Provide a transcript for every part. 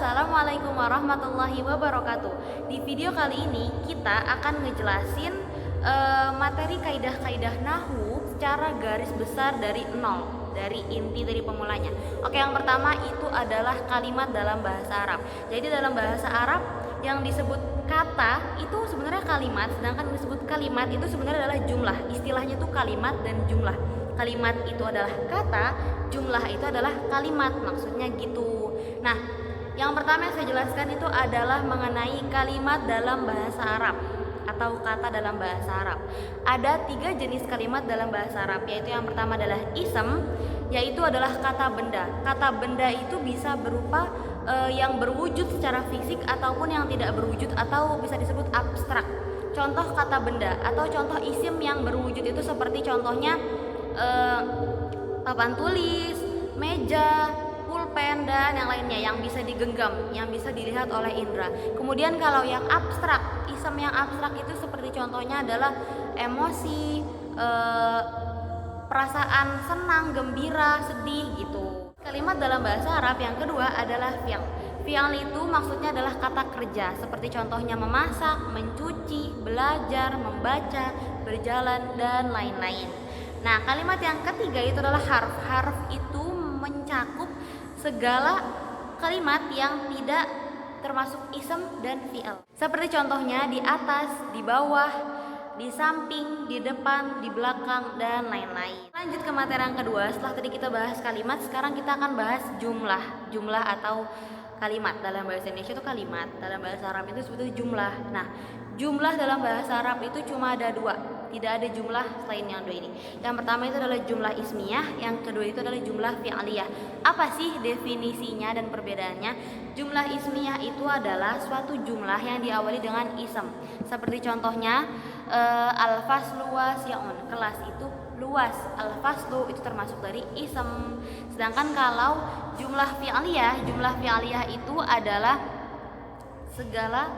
Assalamualaikum warahmatullahi wabarakatuh. Di video kali ini kita akan ngejelasin materi kaidah-kaidah nahwu secara garis besar dari nol, dari inti dari pemulanya. Oke, yang pertama itu adalah kalimat dalam bahasa Arab. Jadi dalam bahasa Arab yang disebut kata itu sebenarnya kalimat, sedangkan yang disebut kalimat itu sebenarnya adalah jumlah. Istilahnya itu kalimat dan jumlah. Kalimat itu adalah kata, jumlah itu adalah kalimat, maksudnya gitu. Nah, yang pertama yang saya jelaskan itu adalah mengenai kalimat dalam bahasa Arab atau kata dalam bahasa Arab. Ada 3 jenis kalimat dalam bahasa Arab, yaitu yang pertama adalah ism, yaitu adalah kata benda. Kata benda itu bisa berupa yang berwujud secara fisik ataupun yang tidak berwujud atau bisa disebut abstrak. Contoh kata benda atau contoh isim yang berwujud itu seperti contohnya papan tulis, meja, pulpen, dan yang lainnya yang bisa digenggam, yang bisa dilihat oleh indera. Kemudian kalau yang abstrak, isim yang abstrak itu seperti contohnya adalah emosi, perasaan senang, gembira, sedih gitu. Kalimat dalam bahasa Arab yang kedua adalah fi'al. Fi'al itu maksudnya adalah kata kerja, seperti contohnya memasak, mencuci, belajar, membaca, berjalan, dan lain-lain. Nah, kalimat yang ketiga itu adalah harf. Harf itu mencakup segala kalimat yang tidak termasuk ism dan fi'al. Seperti contohnya di atas, di bawah, di samping, di depan, di belakang, dan lain-lain. Lanjut ke materi yang kedua. Setelah tadi kita bahas kalimat, sekarang kita akan bahas jumlah. Jumlah atau kalimat. Dalam bahasa Indonesia itu kalimat, dalam bahasa Arab itu sebetulnya jumlah. Nah, jumlah dalam bahasa Arab itu cuma ada 2. Tidak ada jumlah selain yang 2 ini. Yang pertama itu adalah jumlah ismiyah, yang kedua itu adalah jumlah fi'aliyah. Apa sih definisinya dan perbedaannya? Jumlah ismiyah itu adalah suatu jumlah yang diawali dengan ism. Seperti contohnya al-faslu wasi'un, kelas itu luas. Al-faslu itu termasuk dari ism. Sedangkan kalau jumlah fi'aliyah itu adalah segala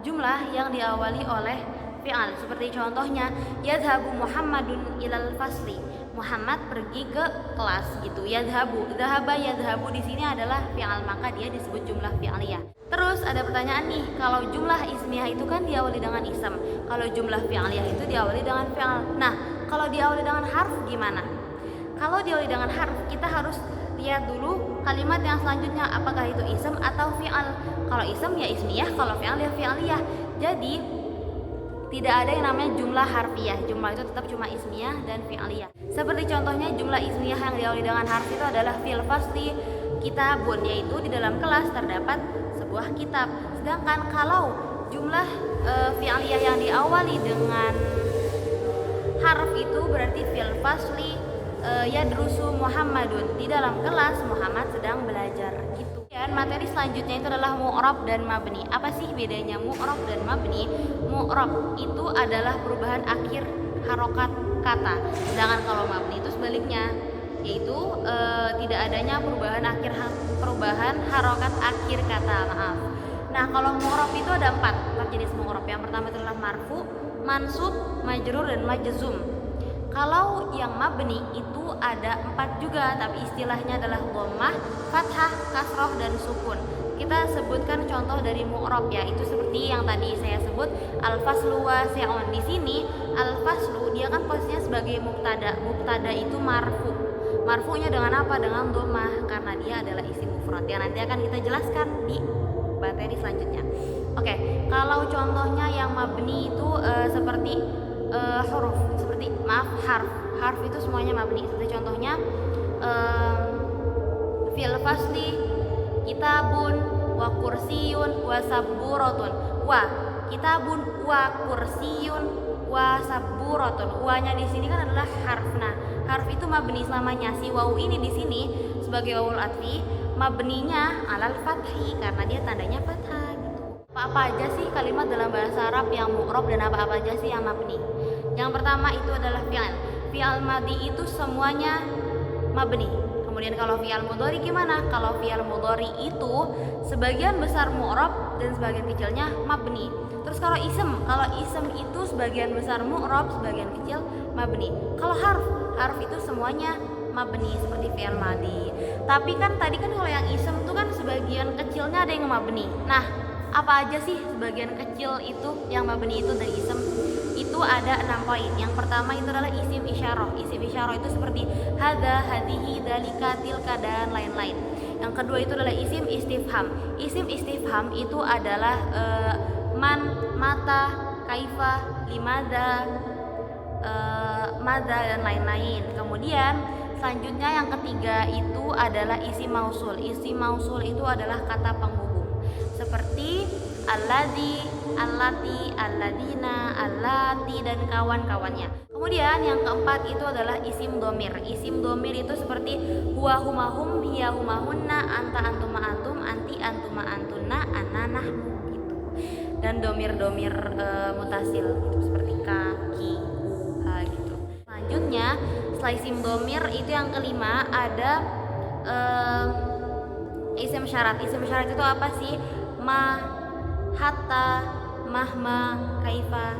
jumlah yang diawali oleh fi'al. Seperti contohnya yadhabu Muhammadun ilal fasli, Muhammad pergi ke kelas gitu. Yadhabu, dhahaba, yadhabu di sini adalah fi'al, maka dia disebut jumlah fi'aliyah. Terus ada pertanyaan nih, kalau jumlah ismiyah itu kan diawali dengan ism, kalau jumlah fi'aliyah itu diawali dengan fi'al. Nah, kalau diawali dengan harf gimana? Kalau diawali dengan harf, kita harus lihat dulu kalimat yang selanjutnya, apakah itu ism atau fi'al. Kalau ism ya ismiyah, kalau fi'al ya fi'aliyah. Jadi tidak ada yang namanya jumlah harfiah. Jumlah itu tetap cuma ismiyah dan fi'aliyah. Seperti contohnya jumlah ismiyah yang diawali dengan harf itu adalah fil fasli kitabun, yaitu di dalam kelas terdapat sebuah kitab. Sedangkan kalau jumlah fi'aliyah yang diawali dengan harf itu berarti fil fasli yadrusu Muhammadun, di dalam kelas Muhammad sedang belajar gitu. Dan materi selanjutnya itu adalah mu'rab dan mabni. Apa sih bedanya mu'rab dan mabni? Mu'rab itu adalah perubahan akhir harokat kata, sedangkan kalau mabni itu sebaliknya, yaitu tidak adanya perubahan harokat akhir kata. Maaf. Nah, kalau mu'rab itu ada 4 jenis mu'rab. Yang pertama itu adalah marfu, mansub, majrur, dan majzum. Kalau yang mabni itu ada 4 juga, tapi istilahnya adalah dhammah, fathah, kasroh, dan sukun. Kita sebutkan contoh dari mu'rab ya, itu seperti yang tadi saya sebut al-faslu wasi'un. Di sini al-faslu dia kan posisinya sebagai mubtada. Mubtada itu marfu. Marfunya dengan apa? Dengan dhammah, karena dia adalah isim mufrad. Yang nanti akan kita jelaskan di materi selanjutnya. Oke, kalau contohnya yang mabni itu seperti huruf, seperti harf itu semuanya mabni. Seperti contohnya fil fasli kitabun wa kursiyun wa sabburatun. Wa kitabun wa kursiyun wa sabburatun. Wa-nya di sini kan adalah harf. Nah, harf itu mabni selamanya. Si wawu ini di sini sebagai wawul atfi, mabninya alal fathi karena dia tandanya fathah gitu. Apa aja sih kalimat dalam bahasa Arab yang mu'rab dan apa aja sih yang mabni? Yang pertama itu adalah fi'al. Fi'al madi itu semuanya mabni. Kemudian kalau fi'al mudhari gimana? Kalau fi'al mudhari itu sebagian besar mu'rab dan sebagian kecilnya mabni. Terus kalau ism itu sebagian besar mu'rab, sebagian kecil mabni. Kalau harf itu semuanya mabni seperti fi'al madi. Tapi kan tadi kan kalau yang isem tuh kan sebagian kecilnya ada yang mabni. Nah, apa aja sih sebagian kecil itu yang mabni itu dari isem? Itu ada 6 poin. Yang pertama itu adalah isim isyarah. Isim isyarah itu seperti hadza, hadihi, dalika, tilka dan lain-lain. Yang kedua itu adalah isim istifham. Isim istifham itu adalah man, mata, kaifa, limadza, madza dan lain-lain. Kemudian selanjutnya yang ketiga itu adalah isim mausul. Isim mausul itu adalah kata penghubung seperti alladzi, allati, alladina, allati dan kawan-kawannya. Kemudian yang keempat itu adalah isim domir. Isim domir itu seperti huwa humahum, hiya humahunna, anta antuma antum, anti antuma antunna, ana nahnu gitu. Dan domir-domir mutasil gitu, seperti ka, ki, hu, ha gitu. Selanjutnya setelah isim domir itu yang kelima ada isim syarat. Isim syarat itu apa sih? Ma, hatta, mahma, kaifa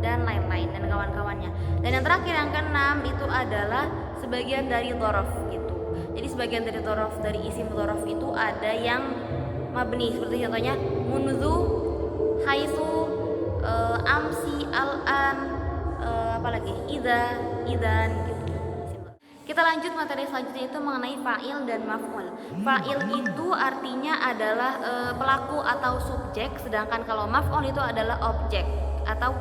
dan lain-lain dan kawan-kawannya. Dan yang terakhir yang keenam itu adalah sebagian dari dhorof gitu. Jadi sebagian dari dhorof dari isim dhorof itu ada yang mabni seperti contohnya munzu, haitsu, amsi, al-an, apalagi idza, idan gitu. Kita lanjut materi selanjutnya itu mengenai fa'il dan maf'ul. Fa'il itu artinya adalah pelaku atau subjek, sedangkan kalau maf'ul itu adalah objek atau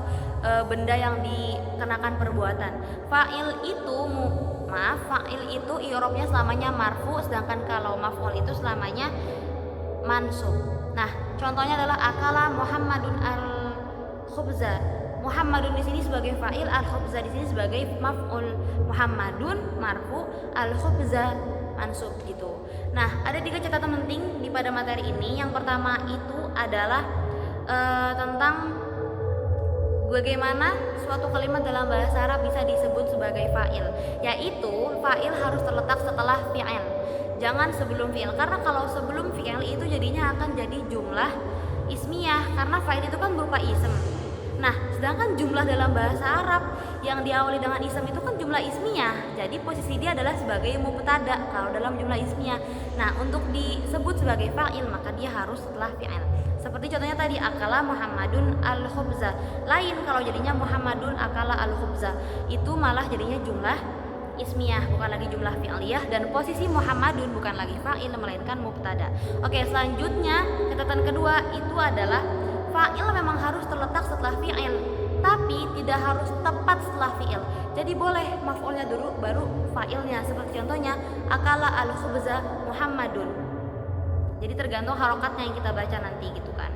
benda yang dikenakan perbuatan. Fa'il itu i'rabnya selamanya marfu, sedangkan kalau maf'ul itu selamanya mansub. Nah, contohnya adalah akala Muhammadun al-khubza. Muhammadun di sini sebagai fa'il, al-khubza di sini sebagai maf'ul. Muhammadun marfu, al-khubza mansub gitu. Nah, ada 3 catatan penting di pada materi ini. Yang pertama itu adalah tentang bagaimana suatu kalimat dalam bahasa Arab bisa disebut sebagai fa'il, yaitu fa'il harus terletak setelah fi'il, jangan sebelum fi'il. Karena kalau sebelum fi'il itu jadinya akan jadi jumlah ismiyah, karena fa'il itu kan berupa ism. Nah, sedangkan jumlah dalam bahasa Arab yang diawali dengan ism itu kan jumlah ismiyah. Jadi posisi dia adalah sebagai mubtada kalau dalam jumlah ismiyah. Nah, untuk disebut sebagai fa'il maka dia harus setelah fi'il. Seperti contohnya tadi akala Muhammadun al-khubza. Lain kalau jadinya Muhammadun akala al-khubza. Itu malah jadinya jumlah ismiyah, bukan lagi jumlah fi'liyah, dan posisi Muhammadun bukan lagi fa'il melainkan mubtada. Oke, selanjutnya catatan kedua itu adalah fa'il memang harus terletak setelah fi'il, tapi tidak harus tepat setelah fi'il. Jadi boleh maf'ulnya dulu baru fa'ilnya. Seperti contohnya akala al-khubza Muhammadun. Jadi tergantung harokatnya yang kita baca nanti gitu kan.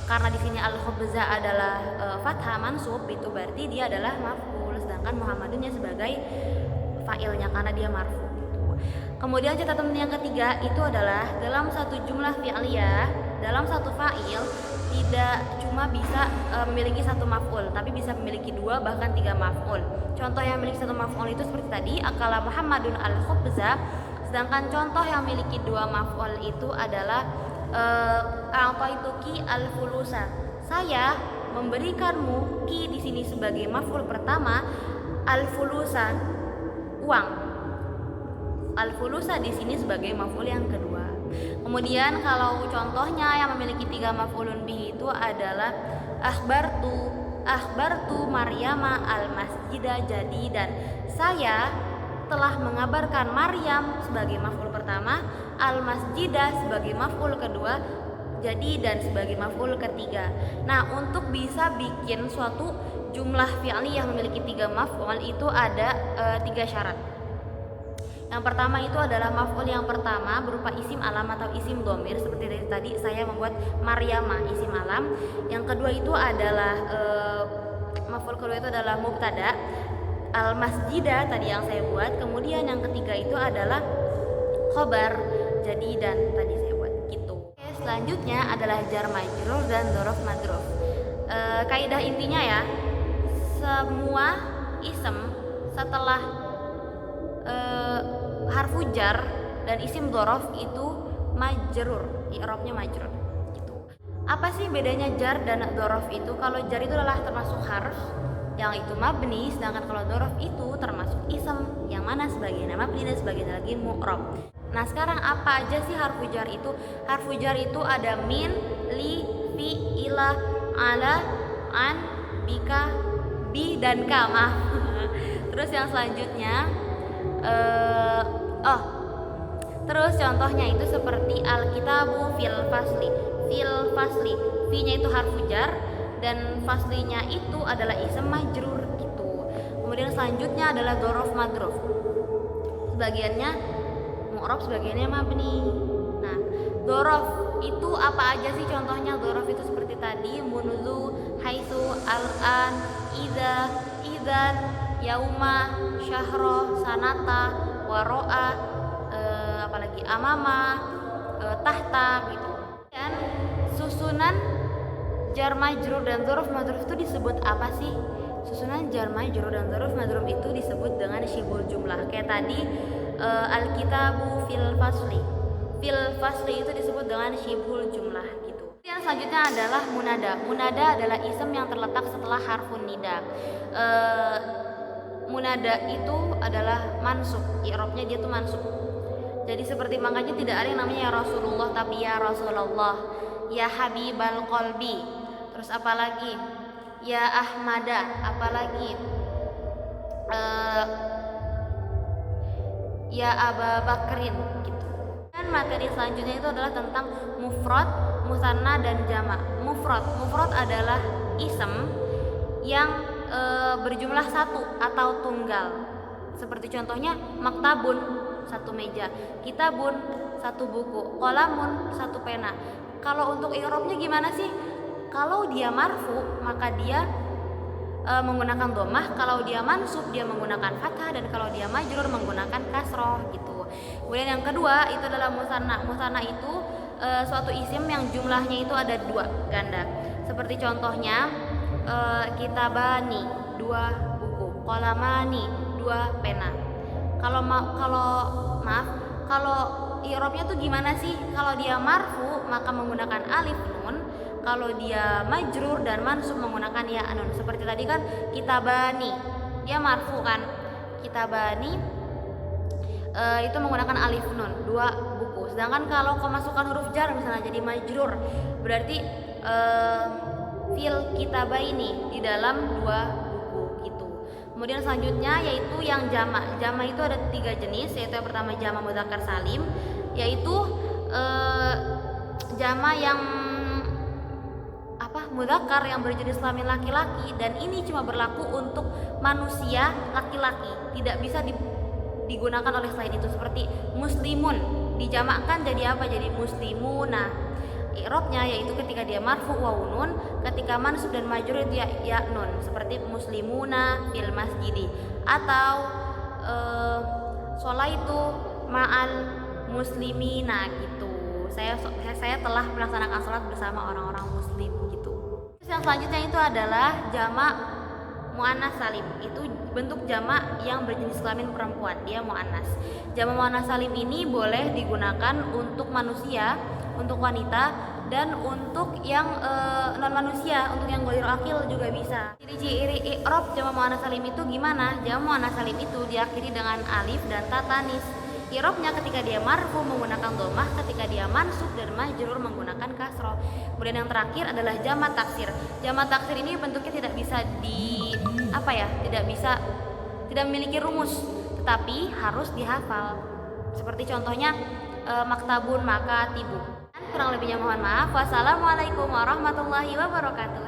Karena di sini al-khubza adalah fathah mansub, itu berarti dia adalah maf'ul, sedangkan Muhammadunnya sebagai fa'ilnya karena dia marfu gitu. Kemudian catatan yang ketiga itu adalah dalam satu jumlah fi'liyah, dalam satu fa'il tidak cuma bisa memiliki satu maf'ul, tapi bisa memiliki 2 bahkan 3 maf'ul. Contoh yang memiliki satu maf'ul itu seperti tadi akala Muhammadun al-khubza, sedangkan contoh yang memiliki 2 maf'ul itu adalah a'taituki al-fulusa. Saya memberikanmu, ki di sini sebagai maf'ul pertama, al-fulusa uang. Al-fulusa di sini sebagai maf'ul yang kedua. Kemudian kalau contohnya yang memiliki 3 maf'ulun bih itu adalah akhbartu Maryama al-masjida, jadi dan saya telah mengabarkan Maryam sebagai maf'ul pertama, al-masjida sebagai maf'ul kedua, jadi dan sebagai maf'ul ketiga. Nah, untuk bisa bikin suatu jumlah fi'li yang memiliki 3 maf'ul itu ada 3 syarat. Yang pertama itu adalah maf'ul yang pertama berupa isim alam atau isim dhamir, seperti dari tadi saya membuat Maryama isim alam. Yang kedua itu adalah maf'ul kedua itu adalah mubtada, al-masjidah tadi yang saya buat. Kemudian yang ketiga itu adalah khobar, jadi dan tadi saya buat gitu. Oke, selanjutnya adalah jar majrur dan dzaraf madruf. Kaidah intinya ya, semua ism setelah harfu jar dan isim dzaraf itu majrur, i'rabnya majrur gitu. Apa sih bedanya jar dan dzaraf itu? Kalau jar itu adalah termasuk harf yang itu mabni, sedangkan kalau dzaraf itu termasuk ism yang mana sebagian mabni dan sebagian lagi mu'rab. Nah sekarang apa aja sih harfu jar itu? Harfu jar itu ada min, li, fi, ila, ala, an, bika, bi, dan ka. Maaf. Terus yang selanjutnya terus contohnya itu seperti alkitabu fil fasli. Fil fasli, fi-nya itu harfu jar dan faslinya itu adalah ism majrur gitu. Kemudian selanjutnya adalah dzaraf madruf. Sebagiannya mu'rab, sebagiannya mabni. Nah, dzaraf itu apa aja sih contohnya? Dzaraf itu seperti tadi, munzu, haitsu, al-an, idza, idzan, yauma, syahra, sanata, waro'a, apalagi amama, tahta gitu. Dan susunan jar majrur dan dzaraf madruf itu disebut apa sih? Susunan jar majrur dan dzaraf madruf itu disebut dengan syibhul jumlah. Kayak tadi alkitabu fil fasli. Fil fasli itu disebut dengan syibhul jumlah gitu. Yang selanjutnya adalah munada. Munada adalah ism yang terletak setelah harfun nida. Munada itu adalah mansub. I'rabnya dia tuh mansub. Jadi seperti makanya tidak ada yang namanya ya Rasulullah tapi ya Rasulullah, ya Habibal Qalbi. Terus apalagi? Ya Ahmada, apalagi? Ya Aba Bakrin gitu. Dan materi selanjutnya itu adalah tentang mufrad, musanna dan jama'. Mufrad adalah ism yang berjumlah satu atau tunggal. Seperti contohnya maktabun, satu meja, kitabun, satu buku, qalamun, satu pena. Kalau untuk i'rabnya gimana sih? Kalau dia marfu maka dia menggunakan dhammah, kalau dia mansub dia menggunakan fathah, dan kalau dia majrur menggunakan kasroh gitu. Kemudian yang kedua itu adalah musanna. Musanna itu suatu isim yang jumlahnya itu ada dua ganda. Seperti contohnya kitabani, dua buku, qalamani, dua pena. Kalau i'rabnya tuh gimana sih? Kalau dia marfu maka menggunakan alif nun, kalau dia majrur dan mansub menggunakan ya nun. Seperti tadi kan kitabani, dia marfu kan? Kitabani itu menggunakan alif nun, dua buku. Sedangkan kalau kemasukan huruf jar misalnya jadi majrur, berarti fil kitabaini, di dalam dua buku gitu. Kemudian selanjutnya yaitu yang jama'. Jama' itu ada 3 jenis, yaitu yang pertama jama' mudzakkar salim, yaitu jama' yang mudzakkar yang berjenis kelamin laki-laki, dan ini cuma berlaku untuk manusia laki-laki, tidak bisa digunakan oleh selain itu. Seperti muslimun dijamakkan jadi apa? Jadi muslimuna. I'rabnya yaitu ketika dia marfu wawu nun, ketika mansub dan majrur itu ya nun, seperti muslimuna fil masjidi, atau sholaitu ma'al muslimina gitu. Saya telah melaksanakan sholat bersama orang-orang muslim gitu. Terus yang selanjutnya itu adalah jamak muannas salim. Itu bentuk jamak yang berjenis kelamin perempuan, dia muannas. Jamak muannas salim ini boleh digunakan untuk manusia, untuk wanita, dan untuk yang non manusia, untuk yang ghairul aqil juga bisa. Ciri-ciri i'rab jamak muannas salim itu gimana? Jamak muannas salim itu diakhiri dengan alif dan ta tanis. I'rabnya ketika dia marfu menggunakan dhammah, ketika dia mansub dan majrur menggunakan kasroh. Kemudian yang terakhir adalah jamak taksir. Jamak taksir ini bentuknya tidak bisa tidak memiliki rumus, tetapi harus dihafal. Seperti contohnya maktabun, maka tibu. Kurang lebihnya mohon maaf. Wassalamualaikum warahmatullahi wabarakatuh.